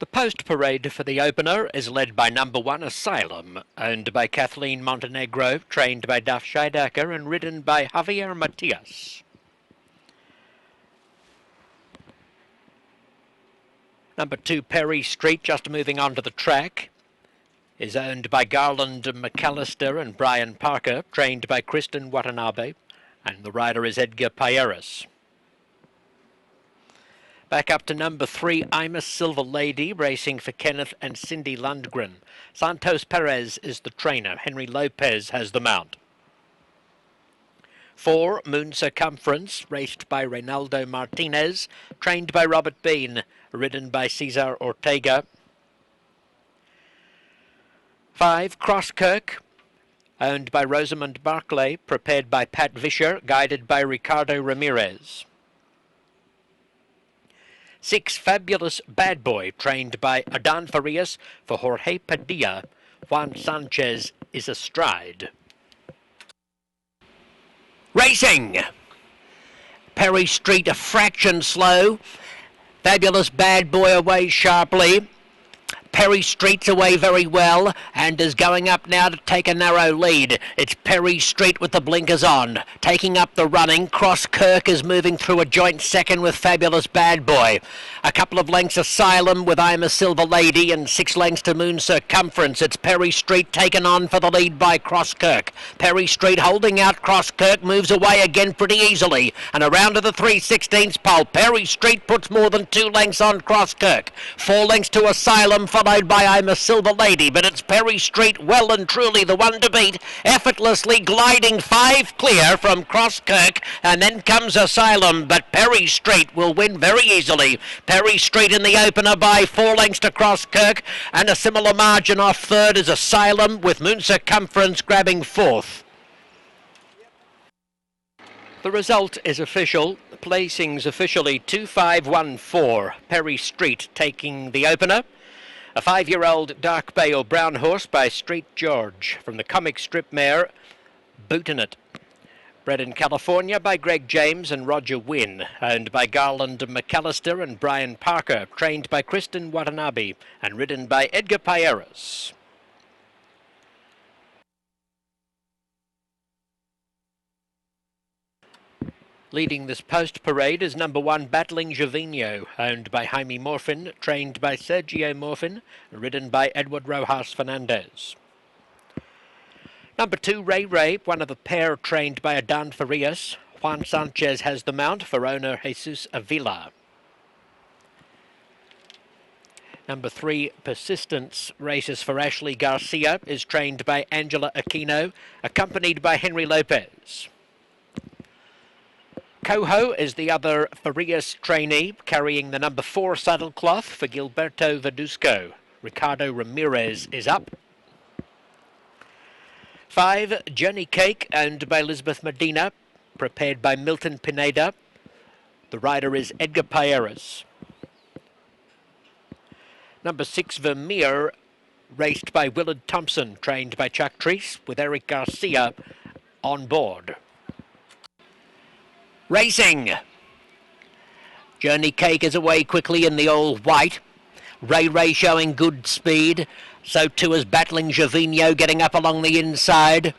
The post parade for the opener is led by number 1 Asylum, owned by Kathleen Montenegro, trained by Duff, Shidaker and ridden by Javier Matias. Number 2 Perry Street, just moving onto the track, is owned by Garland, McAlester and Brian Parker, trained by Kristen, Watanabe, and the rider is Edgar Payeras. Back up to number 3, I'm a Silver Lady, racing for Kenneth and Cindy Lundgren. Santos Perez is the trainer. Henry Lopez has the mount. 4, Moon Circumference, raced by Reynaldo Martinez, trained by Robert Bean, ridden by Cesar Ortega. 5, CROSSKIRK, owned by Rozamund Barclay, prepared by Pat Vischer, guided by Ricardo Ramirez. 6, Fabulous Bad Boy, trained by Adan Farias for Jorge Padilla. Juan Sanchez is astride. Racing! Perry Street a fraction slow. Fabulous Bad Boy away sharply. Perry Street's away very well and is going up now to take a narrow lead. It's Perry Street with the blinkers on. Taking up the running, CROSSKIRK is moving through a joint second with Fabulous Bad Boy. A couple of lengths Asylum with I'm a Silver Lady and 6 lengths to Moon Circumference. It's Perry Street taken on for the lead by CROSSKIRK. Perry Street holding out CROSSKIRK, moves away again pretty easily. And around to the 3/16 pole. Perry Street puts more than 2 lengths on CROSSKIRK. 4 lengths to Asylum, followed by I'm a Silver Lady, but it's Perry Street well and truly the one to beat, effortlessly gliding 5 clear from CROSSKIRK, and then comes Asylum, but Perry Street will win very easily. Perry Street in the opener by 4 lengths to CROSSKIRK, and a similar margin off third is Asylum, with Moon Circumference grabbing 4th. The result is official. Placings officially 2-5-1-4. Perry Street taking the opener. A 5-year-old dark bay or brown horse by Street George from the comic strip mare Bootin' It. Bred in California by Greg James and Roger Wynn, owned by Garland, McAlester and Brian Parker, trained by Kristen Watanabe and ridden by Edgar Payeras. Leading this post parade is number 1 Battling Jovino, owned by Jaime Morfin, trained by Sergio Morfin, ridden by Edward Rojas Fernandez. Number 2 Ray, one of the pair trained by Adan Farias. Juan Sanchez has the mount for owner Jesus Avila. Number 3 Persistence races for Ashley Garcia, is trained by Angela Aquino, accompanied by Henry Lopez. Coho is the other Farias trainee, carrying the number 4 saddlecloth for Gilberto Verduzco. Ricardo Ramirez is up. 5 Johnny Cake, owned by Elizabeth Medina, prepared by Milton Pineda. The rider is Edgar Payeras. Number 6 Vermeer, raced by Willard Thompson, trained by Chuck Treese, with Eric Garcia on board. Racing! Journey Cake is away quickly in the all white. Ray showing good speed. So too is Battling Jovino, getting up along the inside.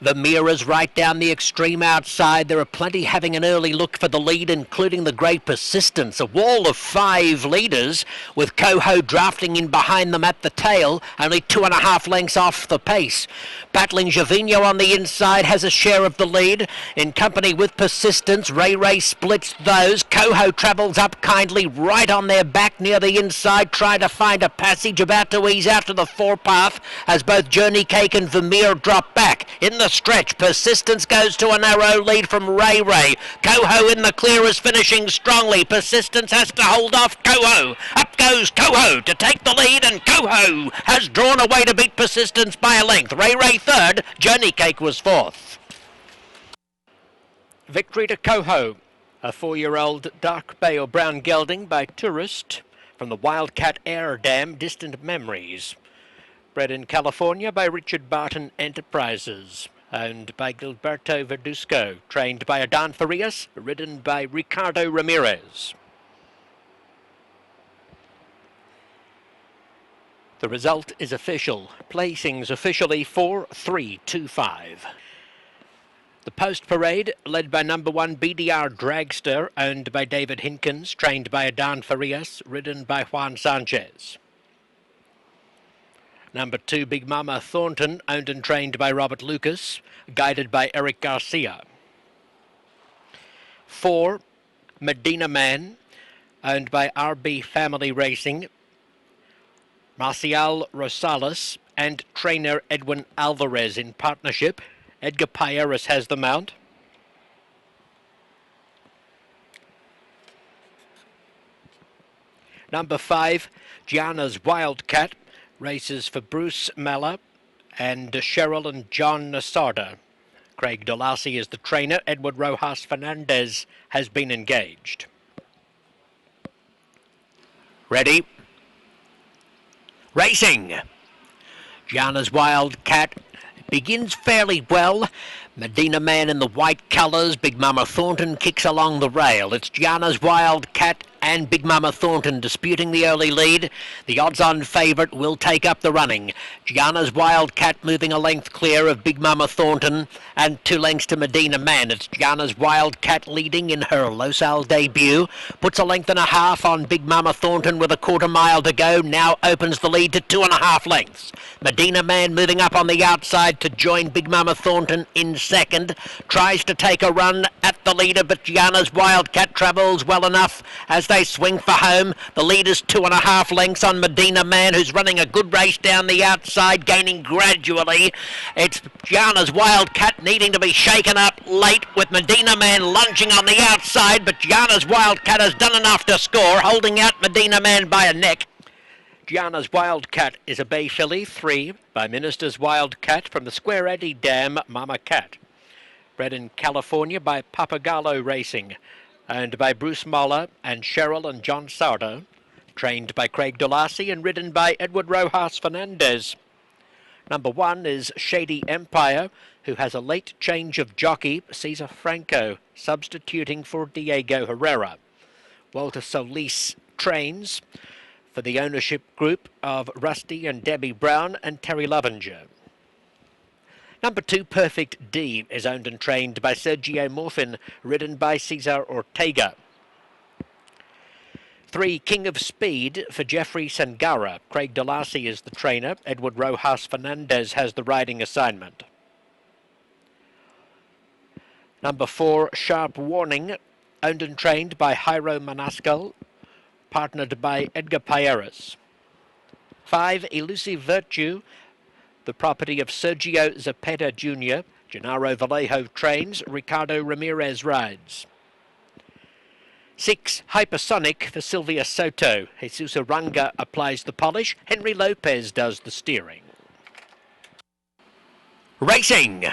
The mirrors right down the extreme outside. There are plenty having an early look for the lead, including the great Persistence. A wall of 5 leaders, with Coho drafting in behind them at the tail, only 2.5 lengths off the pace. Battling Jovino on the inside has a share of the lead. In company with Persistence, Ray splits those. Coho travels up kindly right on their back near the inside, trying to find a passage, about to ease out to the forepath as both Journey Cake and Vermeer drop back. In the stretch, Persistence goes to a narrow lead from Ray. Coho in the clear is finishing strongly. Persistence has to hold off Coho. Up goes Coho to take the lead, and Coho has drawn away to beat Persistence by a length. Ray third, Journey Cake was 4th. Victory to Coho, a 4-year-old dark bay or brown gelding by Tourist from the Wildcat Air Dam Distant Memories. Bred in California by Richard Barton Enterprises, owned by Gilberto Verduzco, trained by Adan Farias, ridden by Ricardo Ramirez. The result is official. Placings officially 4-3-2-5. The post parade, led by number 1 BDR Dragster, owned by David Hinkins, trained by Adan Farias, ridden by Juan Sanchez. Number 2 Big Mama Thornton, owned and trained by Robert Lucas, guided by Eric Garcia. 4 Medina Man, owned by RB Family Racing, Marcial Rosales and trainer Edwin Alvarez in partnership. Edgar Payeras has the mount. Number 5, Gianna's Wildcat, races for Bruce Mella and Cheryl and John Nasarda. Craig Delassie is the trainer. Edward Rojas Fernandez has been engaged. Ready? Racing! Gianna's Wildcat begins fairly well. Medina Man in the white colours. Big Mama Thornton kicks along the rail. It's Gianna's Wildcat and Big Mama Thornton disputing the early lead. The odds-on favourite will take up the running. Gianna's Wildcat moving a length clear of Big Mama Thornton and 2 lengths to Medina Man. It's Gianna's Wildcat leading in her Losal debut. Puts a length and a half on Big Mama Thornton with a quarter mile to go. Now opens the lead to 2.5 lengths. Medina Man moving up on the outside to join Big Mama Thornton in second. Tries to take a run at the leader, but Gianna's Wildcat travels well enough as they swing for home. The leader's 2.5 lengths on Medina Man, who's running a good race down the outside, gaining gradually. It's Gianna's Wildcat needing to be shaken up late, with Medina Man lunging on the outside, but Gianna's Wildcat has done enough to score, holding out Medina Man by a neck. Gianna's Wildcat is a bay filly, 3 by Minister's Wildcat from the Square Eddy Dam Mama Cat. Bred in California by Papagallo Racing, owned by Bruce Moller and Cheryl and John Sarda, trained by Craig Delassie and ridden by Edward Rojas Fernandez. Number 1 is Shady Empire, who has a late change of jockey, Cesar Franco, substituting for Diego Herrera. Walter Solis trains for the ownership group of Rusty and Debbie Brown and Terry Lovinger. Number 2, Perfect D, is owned and trained by Sergio Morfin, ridden by Cesar Ortega. 3, King of Speed for Jeffrey Sangara. Craig Delassie is the trainer. Edward Rojas Fernandez has the riding assignment. Number 4, Sharp Warning, owned and trained by Jairo Manascal, partnered by Edgar Payeras. 5, Elusive Virtue, the property of Sergio Zapeta Jr. Gennaro Vallejo trains. Ricardo Ramirez rides. 6, Hypersonic for Sylvia Soto. Jesus Aranga applies the polish. Henry Lopez does the steering. Racing!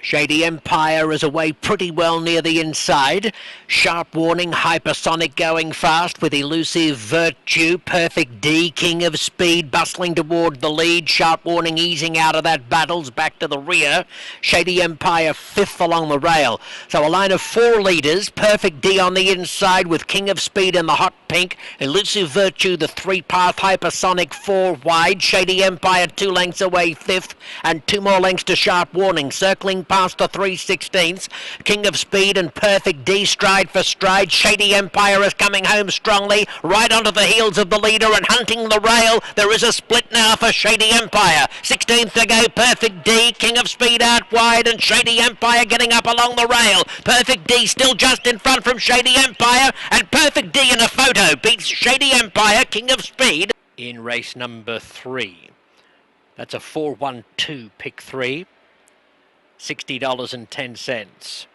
Shady Empire is away pretty well near the inside. Sharp Warning, Hypersonic going fast with Elusive Virtue. Perfect D, King of Speed bustling toward the lead. Sharp Warning easing out of that battles back to the rear. Shady Empire 5th along the rail. So a line of 4 leaders. Perfect D on the inside with King of Speed in the hot pink. Elusive Virtue the 3-path. Hypersonic 4 wide. Shady Empire 2 lengths away 5th and 2 more lengths to Sharp Warning. Circling past the 3/16. King of Speed and Perfect D stride for stride. Shady Empire is coming home strongly, right onto the heels of the leader and hunting the rail. There is a split now for Shady Empire. 16th to go, Perfect D. King of Speed out wide and Shady Empire getting up along the rail. Perfect D still just in front from Shady Empire, and Perfect D in a photo beats Shady Empire, King of Speed, in race number 3. That's a 4-1-2 pick 3. $60.10.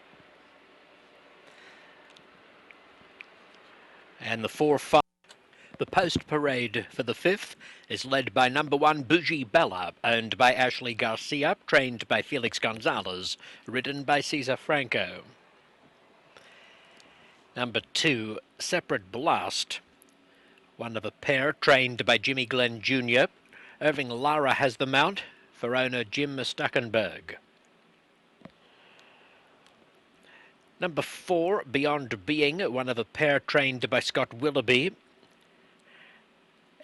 And the 4-5. The post parade for the 5th is led by number 1 Bougie Bella, owned by Ashley Garcia, trained by Felix Gonzalez, ridden by Cesar Franco. Number 2 Separate Blast, one of a pair, trained by Jimmy Glenn Jr. Irving Lara has the mount for owner Jim Stuckenberg. Number 4, Beyond Being, one of a pair, trained by Scott Willoughby.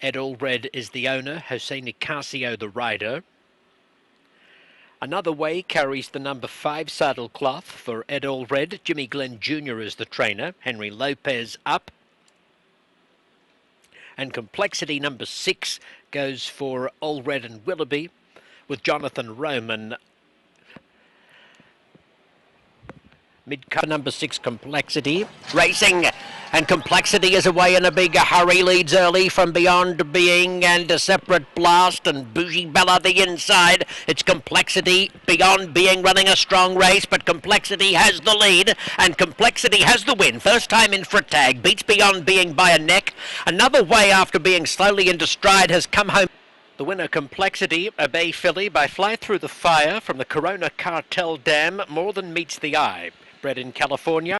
Edgar is the owner, Jose Nicasio the rider. Another Way carries the number 5 saddle cloth for Edgar. Jimmy Glenn Jr. is the trainer. Henry Lopez up. And Complexity number 6 goes for Allred and Willoughby, with Jonathan Roman. Mid-cut number 6, Complexity, racing, and Complexity is away in a big hurry, leads early from Beyond Being and a Separate Blast and Bougie Bella the inside. It's Complexity, Beyond Being running a strong race, but Complexity has the lead, and Complexity has the win. First time in for a tag, beats Beyond Being by a neck. Another Way, after being slowly into stride, has come home. The winner, Complexity, a bay filly by Fly Through the Fire from the Corona Cartel Dam, more than meets the eye. Bred in California.